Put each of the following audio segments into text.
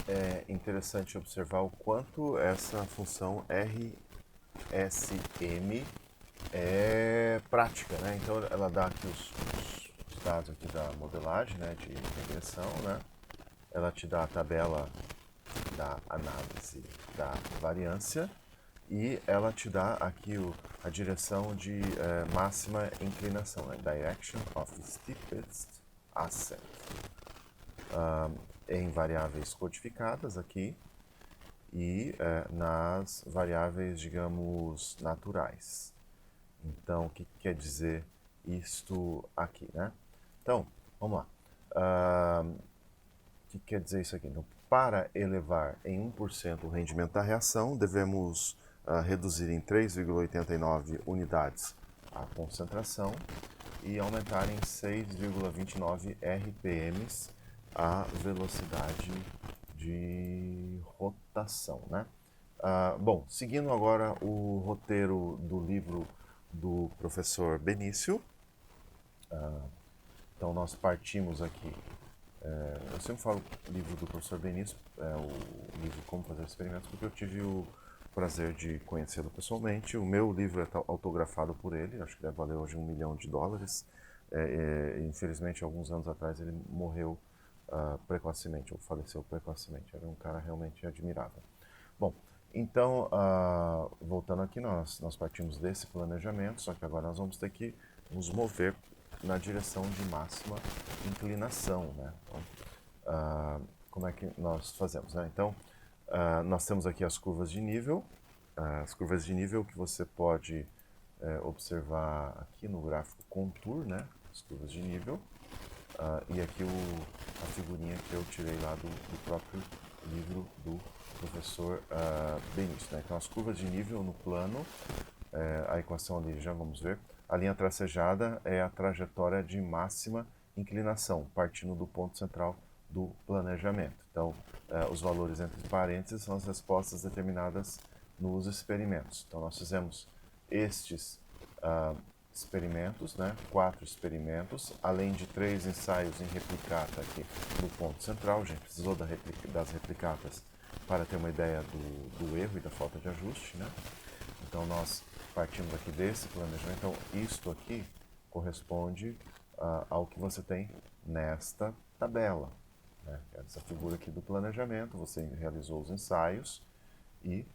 é interessante observar o quanto essa função RSM é prática, né? Então ela dá aqui os dados aqui da modelagem, né, de regressão, né? Ela te dá a tabela da análise da variância e ela te dá aqui a direção de máxima inclinação, né? Direction of steepest ascent, em variáveis codificadas aqui e nas variáveis, digamos, naturais. Então, o que quer dizer isto aqui, né? Então, vamos lá. O que quer dizer isso aqui? Então, para elevar em 1% o rendimento da reação, devemos reduzir em 3,89 unidades a concentração e aumentar em 6,29 RPMs a velocidade de rotação, né? Bom, seguindo agora o roteiro do livro do professor Benício, então nós partimos aqui. Eu sempre falo livro do professor Benício, o livro Como Fazer Experimentos, porque eu tive o prazer de conhecê-lo pessoalmente. O meu livro é autografado por ele, acho que deve valer hoje US$ 1 milhão. Infelizmente, alguns anos atrás, ele morreu precocemente, ou faleceu precocemente. Era um cara realmente admirável. Bom, então, voltando aqui, nós partimos desse planejamento, só que agora nós vamos ter que nos mover na direção de máxima inclinação, né? Então, como é que nós fazemos, né? Então, nós temos aqui as curvas de nível, que você pode observar aqui no gráfico contour, né? As curvas de nível. E aqui a figurinha que eu tirei lá do próprio livro do professor Benício, né? Então, as curvas de nível no plano, a equação ali já vamos ver. A linha tracejada é a trajetória de máxima inclinação, partindo do ponto central do planejamento. Então, os valores entre parênteses são as respostas determinadas nos experimentos. Então, nós fizemos estes experimentos, né? 4 experimentos, além de 3 ensaios em replicata aqui no ponto central. A gente precisou das replicatas para ter uma ideia do erro e da falta de ajuste, né? Então nós partimos aqui desse planejamento. Então isto aqui corresponde ao que você tem nesta tabela, né? Essa figura aqui do planejamento, você realizou os ensaios e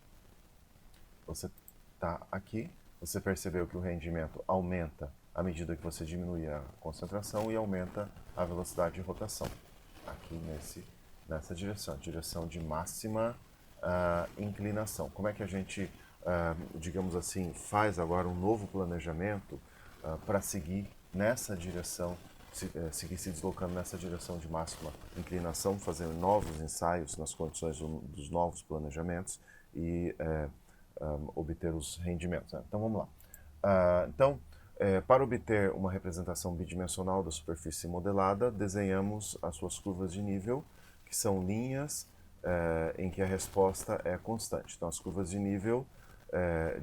você está aqui. Você percebeu que o rendimento aumenta à medida que você diminui a concentração e aumenta a velocidade de rotação. Aqui nessa direção de máxima inclinação. Como é que a gente, digamos assim, faz agora um novo planejamento para seguir nessa direção, seguir se deslocando nessa direção de máxima inclinação, fazendo novos ensaios nas condições dos novos planejamentos e obter os rendimentos, né? Então vamos lá. Para obter uma representação bidimensional da superfície modelada, desenhamos as suas curvas de nível, que são linhas em que a resposta é constante. Então, as curvas de nível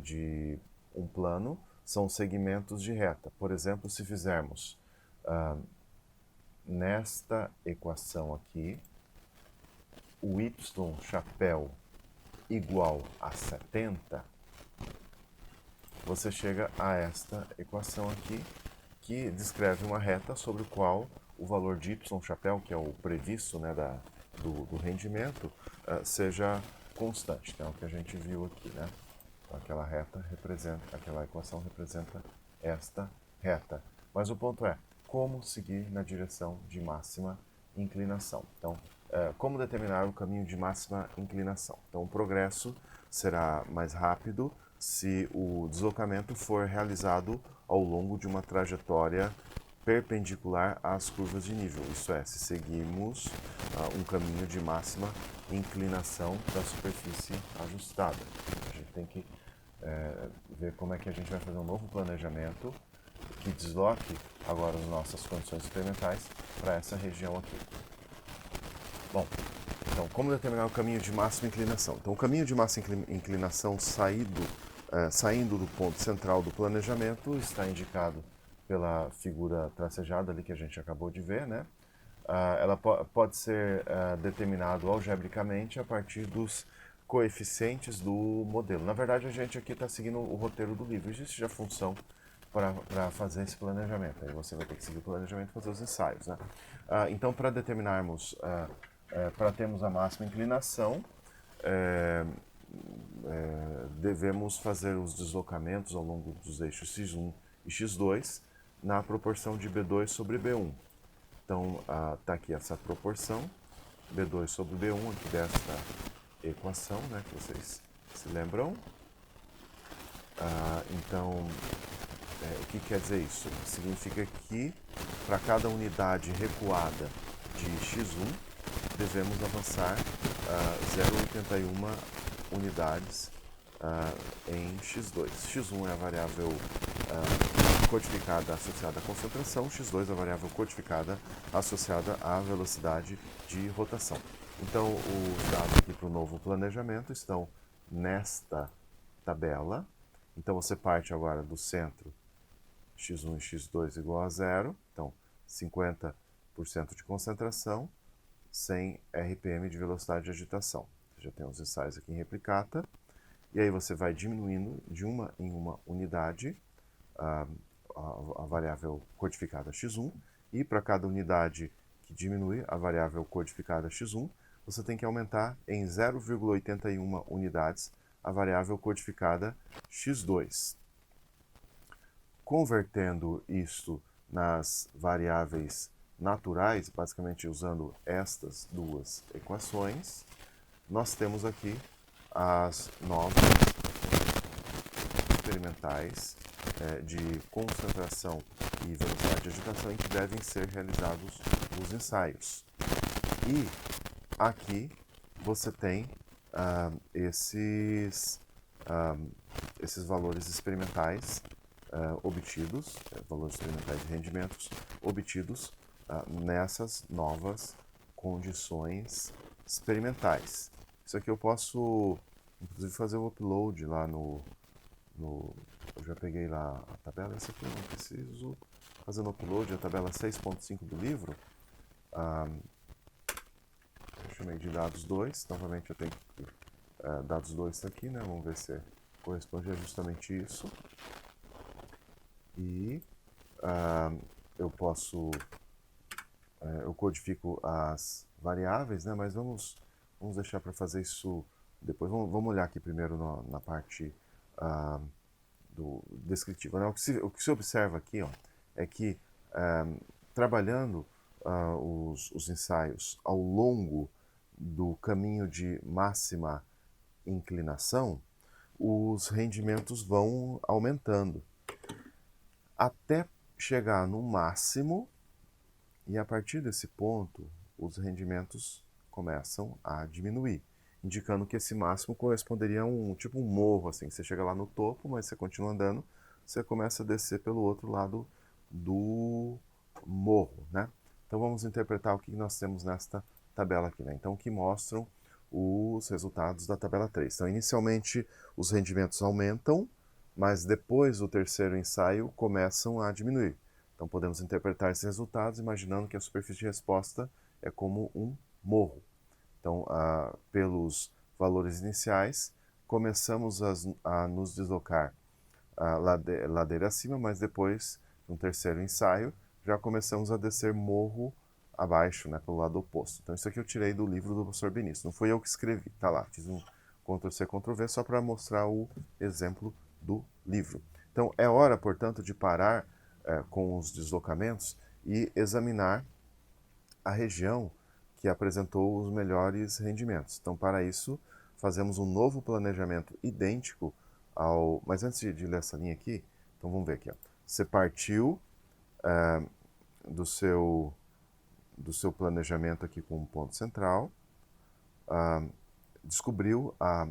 de um plano são segmentos de reta. Por exemplo, se fizermos nesta equação aqui, o y chapéu igual a 70, você chega a esta equação aqui, que descreve uma reta sobre o qual o valor de y chapéu, que é o previsto, né, do rendimento, seja constante. Então, é o que a gente viu aqui, né? Então, aquela equação representa esta reta. Mas o ponto é, como seguir na direção de máxima inclinação? Então, como determinar o caminho de máxima inclinação? Então, o progresso será mais rápido se o deslocamento for realizado ao longo de uma trajetória perpendicular às curvas de nível, isso é, se seguirmos um caminho de máxima inclinação da superfície ajustada. A gente tem que ver como é que a gente vai fazer um novo planejamento que desloque agora as nossas condições experimentais para essa região aqui. Bom, então, como determinar o caminho de máxima inclinação? Então, o caminho de máxima inclinação saindo do ponto central do planejamento está indicado pela figura tracejada ali que a gente acabou de ver, né? ela pode ser determinado algebricamente a partir dos coeficientes do modelo. Na verdade, a gente aqui está seguindo o roteiro do livro. Existe já função para fazer esse planejamento. Aí você vai ter que seguir o planejamento e fazer os ensaios. Né? Então, para determinarmos, para termos a máxima inclinação, devemos fazer os deslocamentos ao longo dos eixos x1 e x2 na proporção de B2 sobre B1. Então, está aqui essa proporção, B2 sobre B1, aqui desta equação, né, que vocês se lembram. Então, o que quer dizer isso? Significa que para cada unidade recuada de x1, devemos avançar 0,81 unidades em x2. x1 é a variável codificada associada à concentração, x2 é a variável codificada associada à velocidade de rotação. Então, os dados aqui para o novo planejamento estão nesta tabela. Então, você parte agora do centro x1 e x2 igual a zero. Então, 50% de concentração, 100 RPM de velocidade de agitação. Você já tem os ensaios aqui em replicata. E aí você vai diminuindo de uma em uma unidade a variável codificada x1. E para cada unidade que diminui a variável codificada x1, você tem que aumentar em 0,81 unidades a variável codificada x2. Convertendo isto nas variáveis naturais, basicamente usando estas duas equações, nós temos aqui as novas experimentais de concentração e velocidade de agitação em que devem ser realizados os ensaios. E aqui você tem esses valores experimentais obtidos, valores experimentais de rendimentos obtidos nessas novas condições experimentais. Isso aqui eu posso, inclusive, fazer o upload lá no eu já peguei lá a tabela, essa aqui eu não preciso fazer no upload, a tabela 6.5 do livro. Eu chamei de dados 2, novamente eu tenho que dados 2 está aqui, né? Vamos ver se corresponde a justamente isso. E eu posso, eu codifico as variáveis, né? Mas vamos deixar para fazer isso depois. Vamos olhar aqui primeiro na parte do descritivo. Né? O que se observa aqui, ó, é que trabalhando os ensaios ao longo do caminho de máxima inclinação, os rendimentos vão aumentando até chegar no máximo, e a partir desse ponto os rendimentos começam a diminuir, indicando que esse máximo corresponderia a um morro, assim, você chega lá no topo, mas você continua andando, você começa a descer pelo outro lado do morro, né? Então vamos interpretar o que nós temos nesta tabela aqui, né? Então, que mostram os resultados da tabela 3. Então, inicialmente os rendimentos aumentam, mas depois do terceiro ensaio começam a diminuir. Então podemos interpretar esses resultados imaginando que a superfície de resposta é como um morro. Então, pelos valores iniciais, começamos a nos deslocar ladeira acima, mas depois, no terceiro ensaio, já começamos a descer morro abaixo, né, pelo lado oposto. Então isso aqui eu tirei do livro do professor Benício, não fui eu que escrevi, tá lá, fiz um Ctrl+C, Ctrl+V só para mostrar o exemplo do livro. Então é hora, portanto, de parar com os deslocamentos e examinar a região que apresentou os melhores rendimentos. Então, para isso, fazemos um novo planejamento idêntico ao... Mas antes de ler essa linha aqui, então vamos ver aqui. Ó. Você partiu do seu planejamento aqui com um ponto central, descobriu a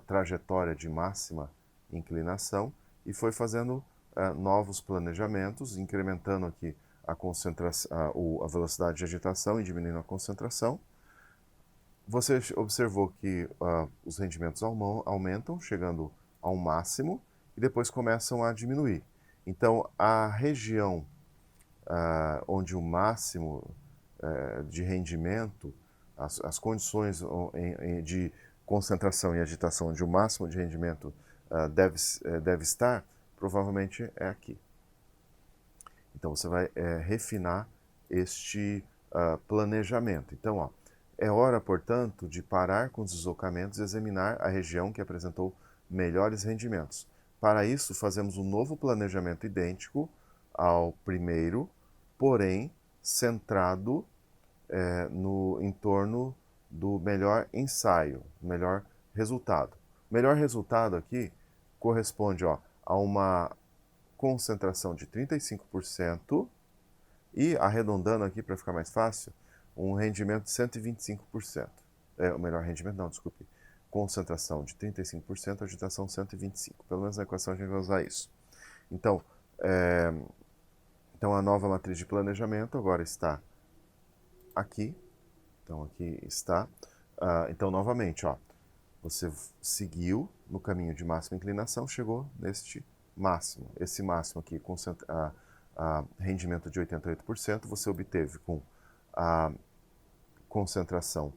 trajetória de máxima inclinação e foi fazendo novos planejamentos, incrementando aqui a concentração, a velocidade de agitação e diminuindo a concentração. Você observou que os rendimentos aumentam, chegando ao máximo, e depois começam a diminuir. Então, a região onde o máximo de rendimento, as condições de concentração e agitação onde o máximo de rendimento deve estar, provavelmente é aqui. Então você vai refinar este planejamento. Então, ó, é hora, portanto, de parar com os deslocamentos e examinar a região que apresentou melhores rendimentos. Para isso, fazemos um novo planejamento idêntico ao primeiro, porém centrado em torno do melhor ensaio, melhor resultado. O melhor resultado aqui corresponde, ó, a uma concentração de 35% e, arredondando aqui para ficar mais fácil, um rendimento de 125%. O melhor rendimento, não, desculpe. Concentração de 35%, agitação 125%. Pelo menos na equação a gente vai usar isso. Então, a nova matriz de planejamento agora está aqui. Então, aqui está. Então, novamente, ó, você seguiu no caminho de máxima inclinação, chegou neste máximo. Esse máximo aqui, com rendimento de 88%, você obteve com a concentração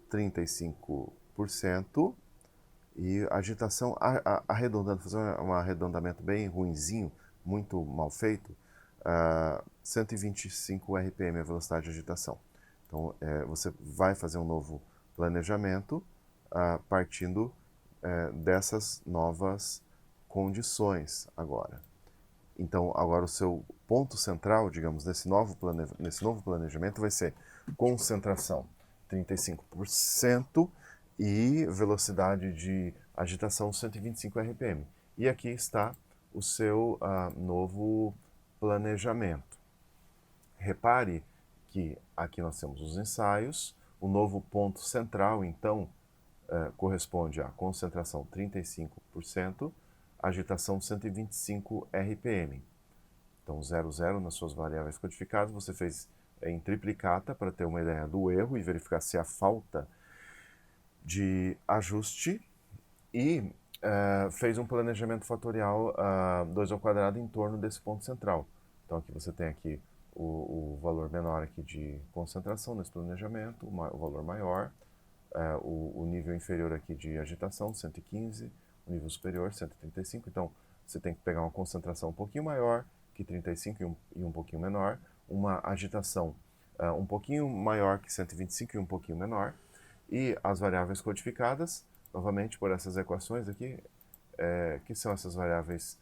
35% e agitação, arredondando, fazer um arredondamento bem ruinzinho, muito mal feito, 125 RPM a velocidade de agitação. Então, você vai fazer um novo planejamento partindo dessas novas condições agora. Então, agora o seu ponto central, digamos, nesse novo planejamento vai ser concentração 35% e velocidade de agitação 125 RPM. E aqui está o seu novo planejamento. Repare que aqui nós temos os ensaios, o novo ponto central, então, corresponde à concentração 35%, agitação 125 RPM. Então, 0,0 nas suas variáveis codificadas, você fez em triplicata para ter uma ideia do erro e verificar se há falta de ajuste e fez um planejamento fatorial 2 ao quadrado em torno desse ponto central. Então, aqui você tem aqui o valor menor aqui de concentração nesse planejamento, o valor maior, o nível inferior aqui de agitação, 115, o nível superior, 135. Então, você tem que pegar uma concentração um pouquinho maior que 35 e um pouquinho menor, uma agitação um pouquinho maior que 125 e um pouquinho menor, e as variáveis codificadas, novamente por essas equações aqui, que são essas variáveis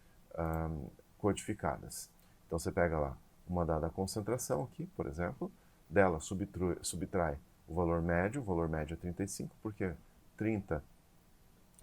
codificadas. Então, você pega lá uma dada concentração aqui, por exemplo, dela subtrai o valor médio é 35, porque 30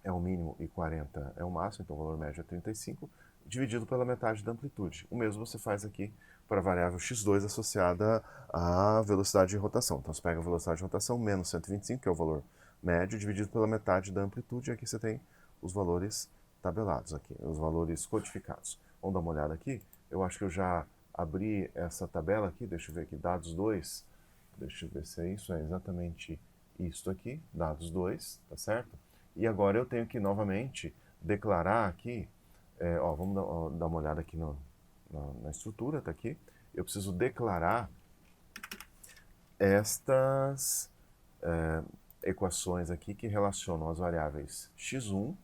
é o mínimo e 40 é o máximo, então o valor médio é 35, dividido pela metade da amplitude. O mesmo você faz aqui para a variável x2 associada à velocidade de rotação. Então você pega a velocidade de rotação menos 125, que é o valor médio, dividido pela metade da amplitude, e aqui você tem os valores tabelados aqui, os valores codificados. Vamos dar uma olhada aqui? Eu acho que eu já abri essa tabela aqui, deixa eu ver aqui, dados 2, deixa eu ver se é isso, é exatamente isto aqui, dados 2, tá certo? E agora eu tenho que novamente declarar aqui, vamos dar uma olhada aqui na estrutura, tá aqui. Eu preciso declarar estas equações aqui que relacionam as variáveis x1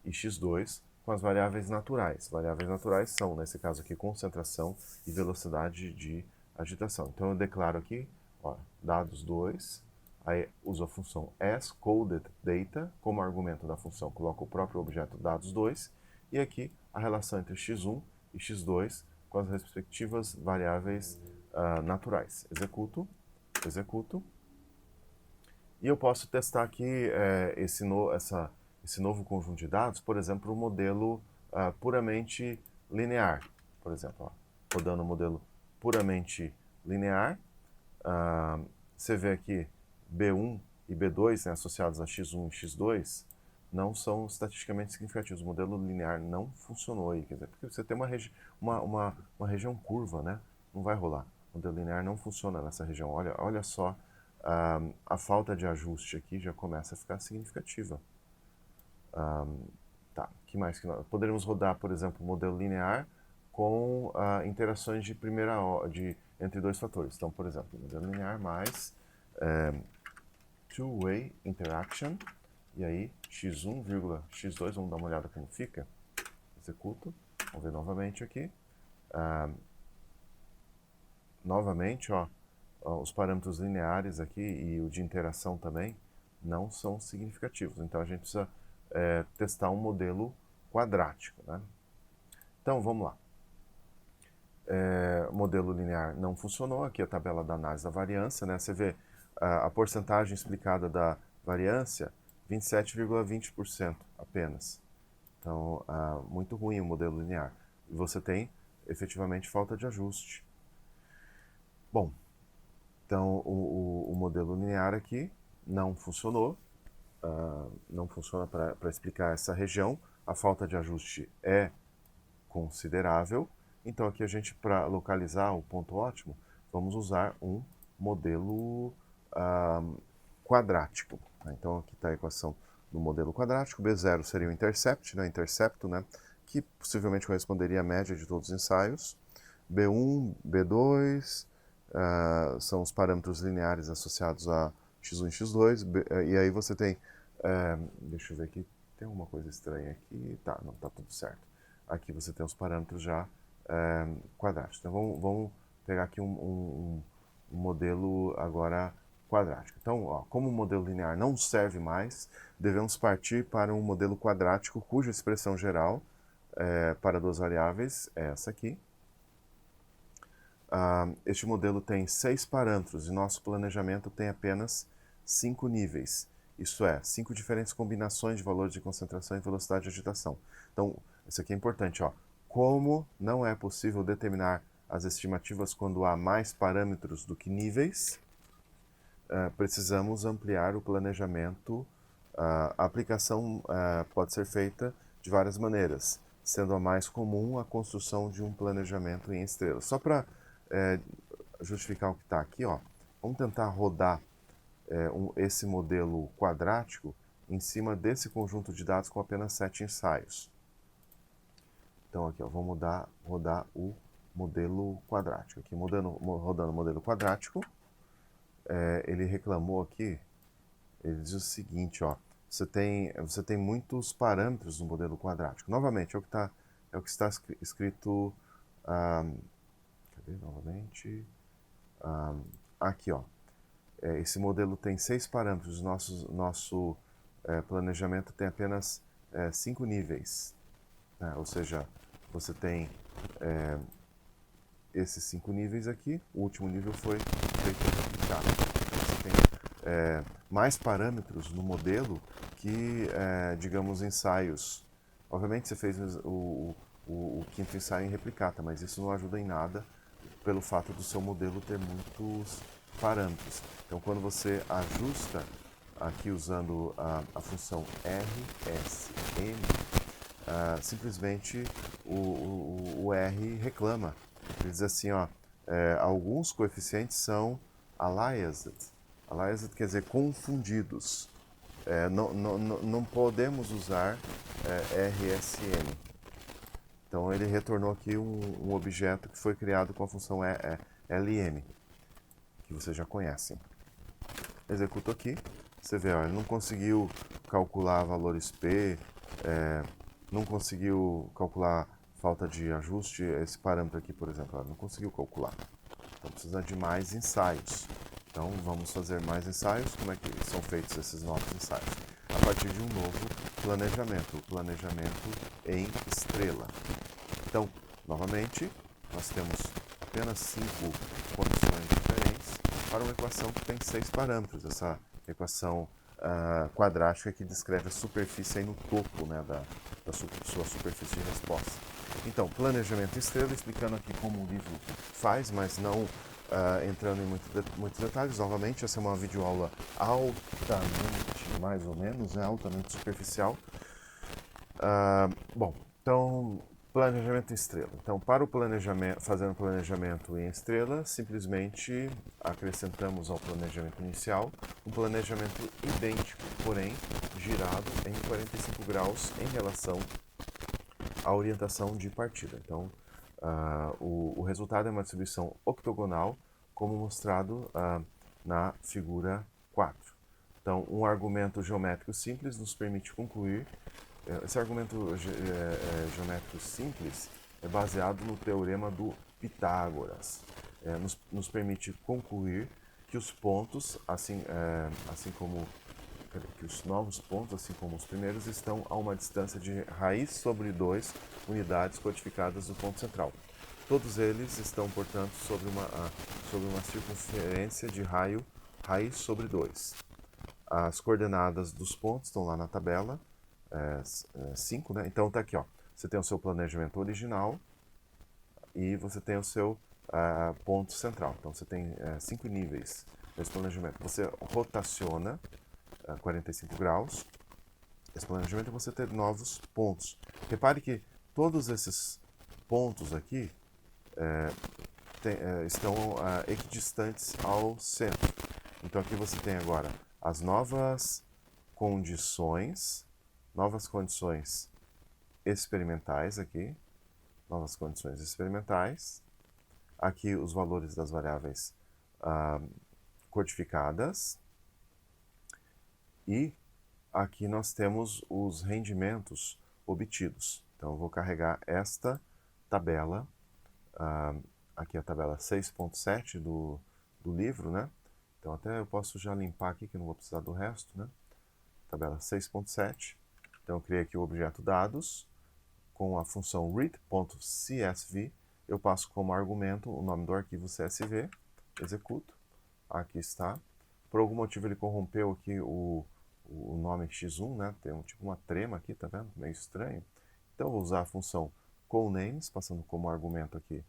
e x2 com as variáveis naturais. Variáveis naturais são, nesse caso aqui, concentração e velocidade de agitação. Então eu declaro aqui, ó, dados 2, aí uso a função asCodedData como argumento da função, coloco o próprio objeto dados 2 e aqui a relação entre x1 e x2 com as respectivas variáveis naturais. Executo. E eu posso testar aqui esse novo conjunto de dados, por exemplo, um modelo puramente linear. Por exemplo, rodando um modelo puramente linear, você vê aqui B1 e B2, né, associados a x1 e x2, não são estatisticamente significativos. O modelo linear não funcionou aí, quer dizer, porque você tem uma região curva, né? Não vai rolar. O modelo linear não funciona nessa região. Olha só, a falta de ajuste aqui já começa a ficar significativa. Tá, que mais que nós poderíamos rodar, por exemplo, o modelo linear com interações de entre dois fatores. Então, por exemplo, modelo linear mais two-way interaction, e aí x1, x2, vamos dar uma olhada como fica. Executo, vamos ver novamente aqui. Novamente, ó, os parâmetros lineares aqui e o de interação também não são significativos. Então a gente precisa testar um modelo quadrático, né? Então vamos lá. O modelo linear não funcionou. Aqui a tabela da análise da variância, né? Você vê a porcentagem explicada da variância, 27,20% apenas. Então, muito ruim o modelo linear. E você tem, efetivamente, falta de ajuste. Bom, então o modelo linear aqui não funcionou. Não funciona para explicar essa região. A falta de ajuste é considerável. Então aqui a gente, para localizar o ponto ótimo, vamos usar um modelo quadrático. Então aqui está a equação do modelo quadrático. B0 seria o intercept, né, intercepto, né, que possivelmente corresponderia à média de todos os ensaios. B1, B2 são os parâmetros lineares associados a x1 e x2. E aí você tem, deixa eu ver aqui, tem alguma coisa estranha aqui. Tá, não, tá tudo certo. Aqui você tem os parâmetros já quadráticos. Então vamos pegar aqui um modelo agora quadrático. Então, ó, como o modelo linear não serve mais, devemos partir para um modelo quadrático cuja expressão geral para duas variáveis é essa aqui. Este modelo tem 6 parâmetros e nosso planejamento tem apenas 5 níveis. Isso é, 5 diferentes combinações de valores de concentração e velocidade de agitação. Então, isso aqui é importante, ó. Como não é possível determinar as estimativas quando há mais parâmetros do que níveis, precisamos ampliar o planejamento. A aplicação pode ser feita de várias maneiras, sendo a mais comum a construção de um planejamento em estrelas. Só para justificar o que está aqui, ó, vamos tentar rodar esse modelo quadrático em cima desse conjunto de dados com apenas 7 ensaios. Então aqui, ó, vamos rodar o modelo quadrático. Aqui, rodando o modelo quadrático, ele reclamou aqui, ele diz o seguinte, ó, você tem muitos parâmetros no modelo quadrático. Novamente, é o que está escrito, cadê novamente? Aqui, ó, esse modelo tem 6 parâmetros, nosso planejamento tem apenas 5 níveis, né? Ou seja, você tem esses 5 níveis aqui, o último nível foi feito replicado. Então você tem mais parâmetros no modelo que, digamos, ensaios. Obviamente você fez o quinto ensaio em replicata, mas isso não ajuda em nada pelo fato do seu modelo ter muitos parâmetros. Então quando você ajusta aqui usando a função RSM, simplesmente o R reclama. Ele diz assim, ó, alguns coeficientes são aliased. Aliased quer dizer confundidos. Não podemos usar RSM. Então ele retornou aqui um objeto que foi criado com a função LM, que vocês já conhecem. Executo aqui, você vê, ó, ele não conseguiu calcular valores P, não conseguiu calcular falta de ajuste, esse parâmetro aqui, por exemplo, não conseguiu calcular. Então precisa de mais ensaios. Então vamos fazer mais ensaios. Como é que são feitos esses novos ensaios? A partir de um novo planejamento, o planejamento em estrela. Então, novamente, nós temos apenas 5 condições diferentes para uma equação que tem 6 parâmetros. Essa equação quadrática que descreve a superfície aí no topo, né, da sua superfície de resposta. Então, planejamento em estrela, explicando aqui como o livro faz, mas não entrando em muitos detalhes. Novamente, essa é uma videoaula altamente, mais ou menos, né, altamente superficial. Bom, então, planejamento em estrela. Então, para o planejamento, fazer um planejamento em estrela, simplesmente acrescentamos ao planejamento inicial um planejamento idêntico, porém girado em 45 graus em relação à orientação de partida. Então, o resultado é uma distribuição octogonal, como mostrado na figura 4. Então, um argumento geométrico simples nos permite concluir. Esse argumento geométrico simples é baseado no teorema do Pitágoras. Nos permite concluir que os pontos, assim como que os novos pontos, assim como os primeiros, estão a uma distância de raiz sobre 2 unidades codificadas do ponto central. Todos eles estão, portanto, sobre uma circunferência de raio raiz sobre 2. As coordenadas dos pontos estão lá na tabela 5, né? Então tá aqui, ó. Você tem o seu planejamento original e você tem o seu ponto central. Então você tem 5 níveis nesse planejamento. Você rotaciona 45 graus. Esse planejamento é você ter novos pontos. Repare que todos esses pontos aqui estão equidistantes ao centro. Então aqui você tem agora as novas condições experimentais aqui, novas condições experimentais. Aqui os valores das variáveis codificadas. E aqui nós temos os rendimentos obtidos. Então eu vou carregar esta tabela, aqui a tabela 6.7 do livro, né? Então até eu posso já limpar aqui que eu não vou precisar do resto, né? Tabela 6.7. Então eu criei aqui o objeto dados com a função read.csv. Eu passo como argumento o nome do arquivo CSV, executo. Aqui está. Por algum motivo ele corrompeu aqui o nome x1, né? Tem tipo uma trema aqui, tá vendo? Meio estranho. Então eu vou usar a função callNames, passando como argumento aqui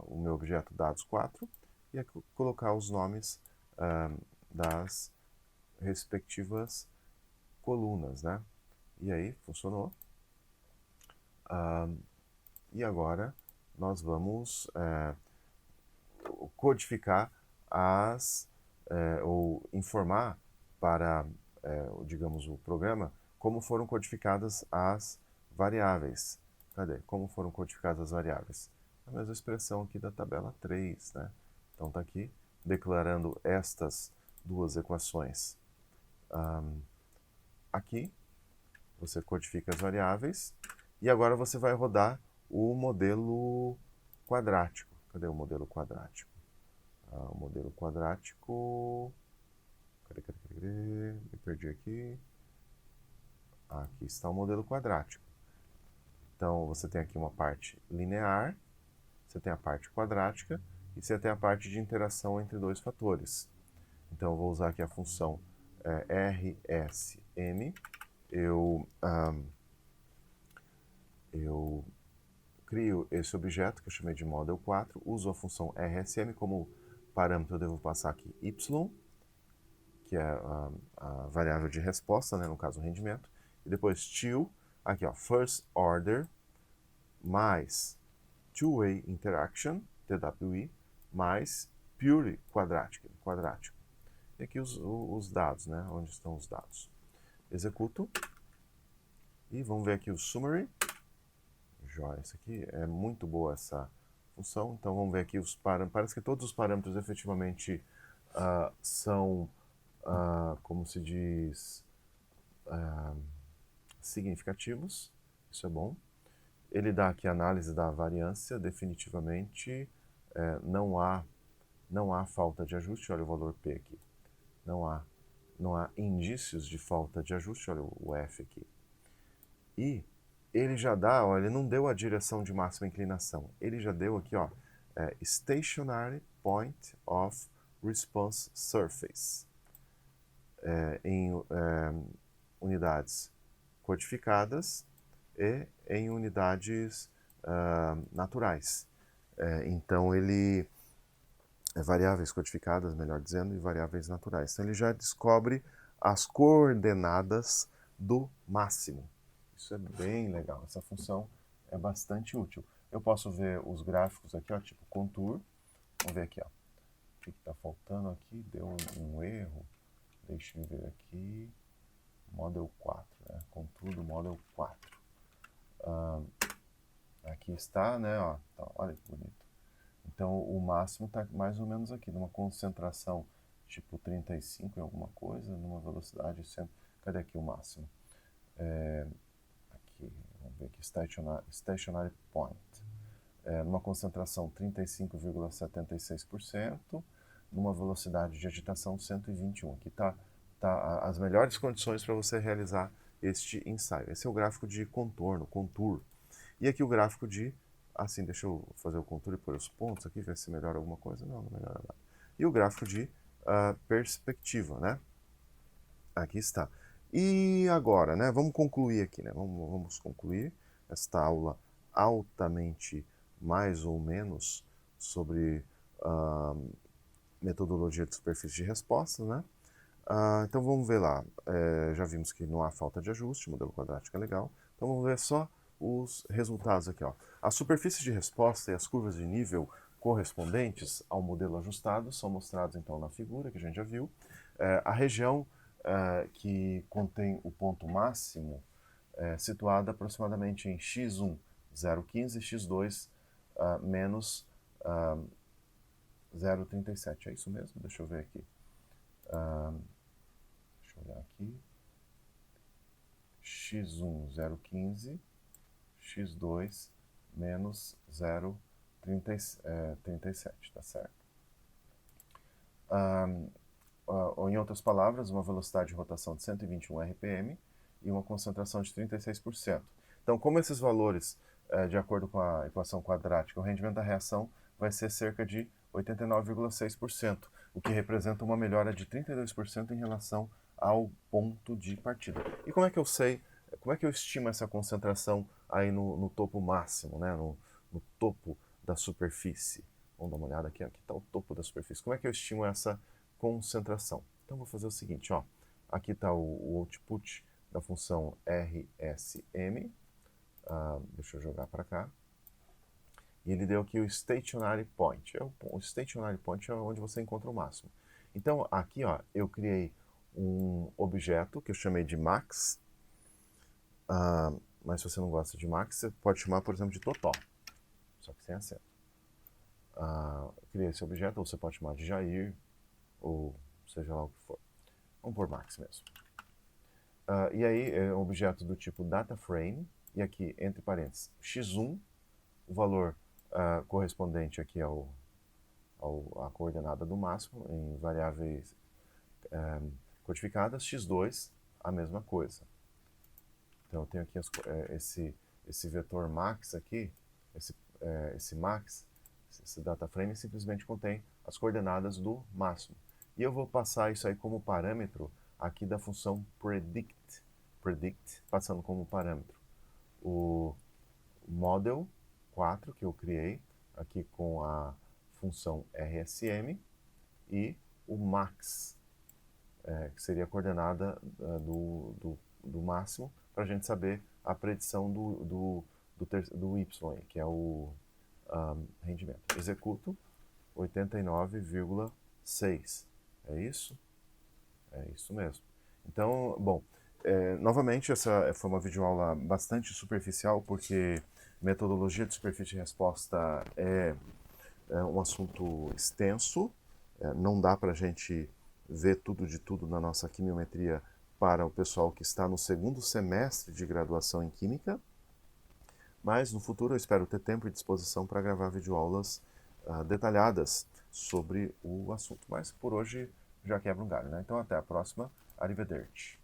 o meu objeto dados 4 e aqui colocar os nomes das respectivas colunas, né? E aí, funcionou. E agora nós vamos codificar ou informar para, digamos, o programa como foram codificadas as variáveis. Cadê? Como foram codificadas as variáveis? A mesma expressão aqui da tabela 3, né? Então está aqui, declarando estas duas equações. Aqui, você codifica as variáveis e agora você vai rodar o modelo quadrático. Cadê o modelo quadrático? O modelo quadrático... Cadê? Me perdi aqui. Aqui está o modelo quadrático. Então, você tem aqui uma parte linear, você tem a parte quadrática e você tem a parte de interação entre dois fatores. Então, eu vou usar aqui a função RSM. Eu crio esse objeto que eu chamei de model 4, uso a função RSM como parâmetro, eu devo passar aqui y, que é a variável de resposta, né, no caso o rendimento, e depois till, aqui ó, first order, mais two-way interaction, TWI, mais pure quadrático. E aqui os dados, né, onde estão os dados. Executo, e vamos ver aqui o summary. Joia, isso aqui é muito boa essa função, então vamos ver aqui os parâmetros. Parece que todos os parâmetros efetivamente são, como se diz, significativos, isso é bom. Ele dá aqui a análise da variância, definitivamente não há falta de ajuste, olha o valor P aqui. Não há indícios de falta de ajuste, olha o F aqui. E ele já dá, ó, ele não deu a direção de máxima inclinação, ele já deu aqui, ó, Stationary Point of Response Surface, em unidades codificadas e em unidades naturais. Então ele variáveis codificadas, melhor dizendo, e variáveis naturais. Então ele já descobre as coordenadas do máximo. Isso é bem legal, essa função é bastante útil. Eu posso ver os gráficos aqui, ó, tipo contour. Vamos ver aqui, ó. O que está faltando aqui? Deu um erro. Deixa eu ver aqui. Model 4, né? Contour do Model 4. Aqui está, né? Ó, tá, olha que bonito. Então o máximo está mais ou menos aqui, numa concentração tipo 35 em alguma coisa, numa velocidade 100. Cadê aqui o máximo? Aqui, vamos ver aqui, stationary point. Numa concentração 35,76%, numa velocidade de agitação 121. Aqui tá as melhores condições para você realizar este ensaio. Esse é o gráfico de contorno, contour. E aqui o gráfico de, assim, deixa eu fazer o contour e pôr os pontos aqui, ver se melhora alguma coisa. Não, não melhora nada. E o gráfico de perspectiva, né? Aqui está. E agora, né? Vamos concluir aqui, né? Vamos concluir esta aula altamente mais ou menos sobre metodologia de superfície de resposta, né? Então vamos ver lá. Já vimos que não há falta de ajuste, modelo quadrático é legal. Então vamos ver só os resultados aqui, ó. A superfície de resposta e as curvas de nível correspondentes ao modelo ajustado são mostrados então na figura que a gente já viu. A região que contém o ponto máximo situada aproximadamente em x1, 0,15 e x2 menos 0,37. É isso mesmo? Deixa eu ver aqui. Deixa eu olhar aqui. x1, 0,15, x2 menos 0,37, tá certo? Ou em outras palavras, uma velocidade de rotação de 121 RPM e uma concentração de 36%. Então, como esses valores, de acordo com a equação quadrática, o rendimento da reação vai ser cerca de 89,6%, o que representa uma melhora de 32% em relação ao ponto de partida. E como é que eu sei, como é que eu estimo essa concentração aí no topo máximo, né? no topo da superfície? Vamos dar uma olhada aqui, aqui está o topo da superfície. Como é que eu estimo essa concentração? Então vou fazer o seguinte, ó. Aqui está o output da função RSM. Deixa eu jogar para cá. E ele deu aqui o stationary point. O stationary point é onde você encontra o máximo. Então aqui, ó, eu criei um objeto que eu chamei de max. Mas se você não gosta de max, você pode chamar, por exemplo, de totó. Só que sem acento. Criei esse objeto, ou você pode chamar de Jair, ou seja lá o que for. Vamos por max mesmo. E aí é um objeto do tipo DataFrame, e aqui, entre parênteses, x1, o valor correspondente aqui à coordenada do máximo, em variáveis codificadas, x2, a mesma coisa. Então eu tenho aqui esse vetor max aqui, esse max, esse DataFrame simplesmente contém as coordenadas do máximo. E eu vou passar isso aí como parâmetro aqui da função predict, passando como parâmetro o model 4 que eu criei aqui com a função RSM e o max, que seria a coordenada do máximo, para a gente saber a predição do y, que é o rendimento. Executo 89,6. É isso? É isso mesmo. Então, bom, novamente essa foi uma videoaula bastante superficial, porque metodologia de superfície de resposta é um assunto extenso, não dá para a gente ver tudo de tudo na nossa quimiometria para o pessoal que está no segundo semestre de graduação em Química, mas no futuro eu espero ter tempo e disposição para gravar videoaulas detalhadas sobre o assunto. Mas por hoje já quebra um galho, né? Então até a próxima. Arrivederci.